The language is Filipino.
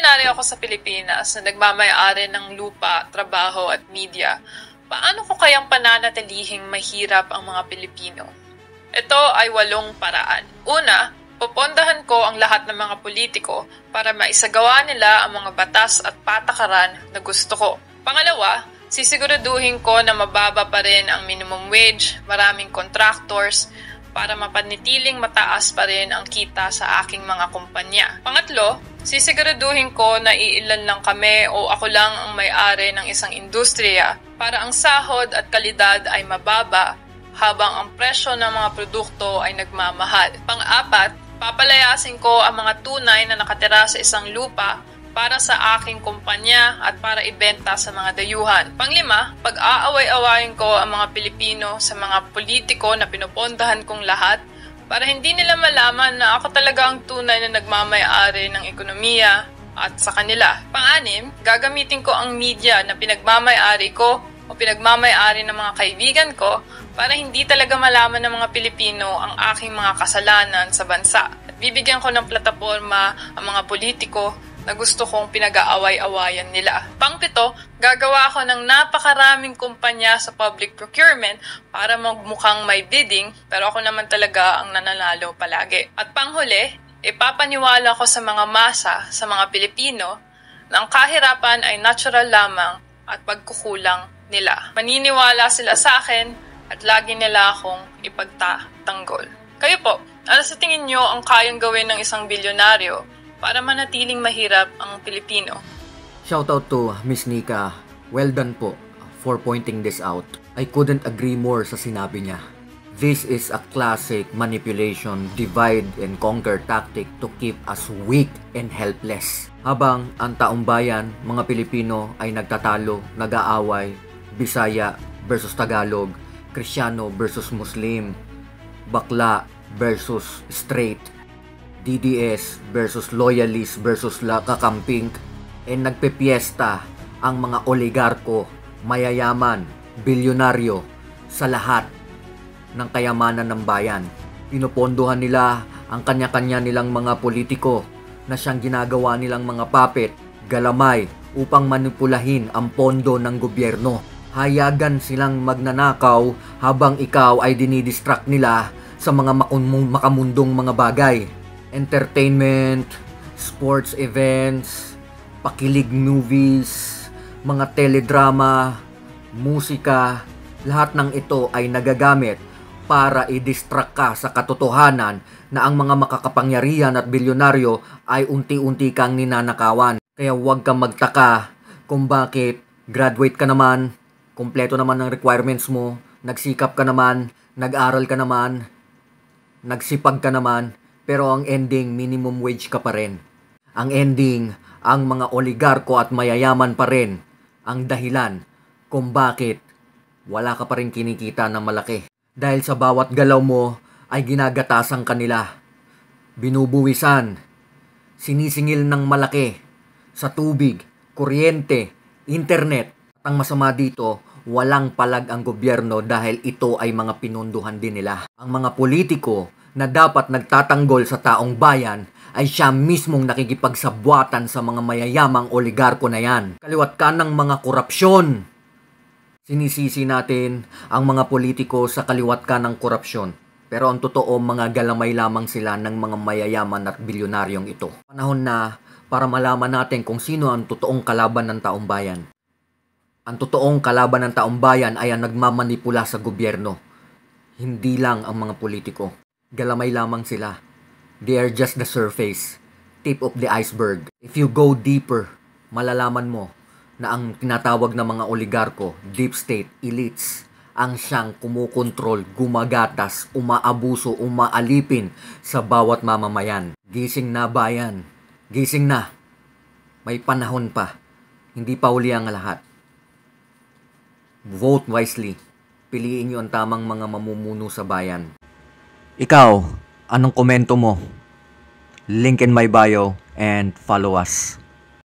bilyonaryo ako sa Pilipinas na nagmamay-ari ng lupa, trabaho at media, paano ko kayang pananatilihing mahirap ang mga Pilipino? Ito ay 8 paraan. Una, popondahan ko ang lahat ng mga politiko para maisagawa nila ang mga batas at patakaran na gusto ko. Pangalawa, sisiguraduhin ko na mababa pa rin ang minimum wage, maraming contractors, para mapanitiling mataas pa rin ang kita sa aking mga kumpanya. Pangatlo, sisiguraduhin ko na iilan lang kami o ako lang ang may-ari ng isang industriya para ang sahod at kalidad ay mababa habang ang presyo ng mga produkto ay nagmamahal. Pang-apat, papalayasin ko ang mga tunay na nakatira sa isang lupa para sa aking kumpanya at para ibenta sa mga dayuhan. Panglima, pag-aaway-awayin ko ang mga Pilipino sa mga politiko na pinupondahan kong lahat para hindi nila malaman na ako talaga ang tunay na nagmamay-ari ng ekonomiya at sa kanila. Pang-anim, gagamitin ko ang media na pinagmamay-ari ko o pinagmamay-ari ng mga kaibigan ko para hindi talaga malaman ng mga Pilipino ang aking mga kasalanan sa bansa. At bibigyan ko ng plataporma ang mga politiko na gusto kong pinag-aaway-awayan nila. Pang-7, gagawa ako ng napakaraming kumpanya sa public procurement para magmukhang may bidding, pero ako naman talaga ang nananalo palagi. At panghuli, ipapaniwala ko sa mga masa, sa mga Pilipino, na ang kahirapan ay natural lamang at pagkukulang nila. Maniniwala sila sa akin at lagi nila akong ipagtatanggol. Kayo po, ano sa tingin nyo ang kayang gawin ng isang bilyonaryo para manatiling mahirap ang Pilipino? Shoutout to Miss Nika. Well done po for pointing this out. I couldn't agree more sa sinabi niya. This is a classic manipulation, divide and conquer tactic to keep us weak and helpless. Habang ang taong bayan, mga Pilipino ay nagtatalo, nag-aaway, Bisaya versus Tagalog, Kristiyano versus Muslim, bakla versus straight, DDS versus loyalist versus kakamping, nagpepiesta ang mga oligarko, mayayaman, bilyonaryo sa lahat ng kayamanan ng bayan. Pinupondohan nila ang kanya-kanya nilang mga politiko na siyang ginagawa nilang mga puppet, galamay upang manipulahin ang pondo ng gobyerno. Hayagan silang magnanakaw habang ikaw ay dinidistract nila sa mga makamundong mga bagay. Entertainment, sports events, pakilig movies, mga teledrama, musika, lahat ng ito ay nagagamit para i-distract ka sa katotohanan na ang mga makakapangyarihan at bilyonaryo ay unti-unti kang ninanakawan. Kaya huwag kang magtaka kung bakit graduate ka naman, kumpleto naman ng requirements mo, nagsikap ka naman, nag-aral ka naman, nagsipag ka naman, pero ang ending, minimum wage ka pa rin. Ang ending, ang mga oligarko at mayayaman pa rin ang dahilan kung bakit wala ka pa rin kinikita ng malaki. Dahil sa bawat galaw mo ay ginagatasan kanila, binubuwisan, sinisingil ng malaki sa tubig, kuryente, internet. At ang masama dito, walang palag ang gobyerno dahil ito ay mga pinunduhan din nila. Ang mga politiko na dapat nagtatanggol sa taong bayan ay siya mismong nakikipagsabwatan sa mga mayayamang oligarko na yan. Kaliwat ka ng mga korupsyon. Sinisisi natin ang mga politiko sa kaliwat ka ng korupsyon. Pero ang totoo, mga galamay lamang sila ng mga mayayaman at bilyonaryong ito. Panahon na para malaman natin kung sino ang totoong kalaban ng taong bayan. Ang totoong kalaban ng taong bayan ay ang nagmamanipula sa gobyerno. Hindi lang ang mga politiko. Galamay lamang sila. They are just the surface, tip of the iceberg. If you go deeper, malalaman mo na ang tinatawag na mga oligarko, deep state, elites, ang siyang kumukontrol, gumagatas, umaabuso, umaalipin sa bawat mamamayan. Gising na bayan, gising na. May panahon pa, hindi pa uli ang lahat. Vote wisely. Piliin niyo ang tamang mga mamumuno sa bayan. Ikaw, anong komento mo? Link in my bio and follow us.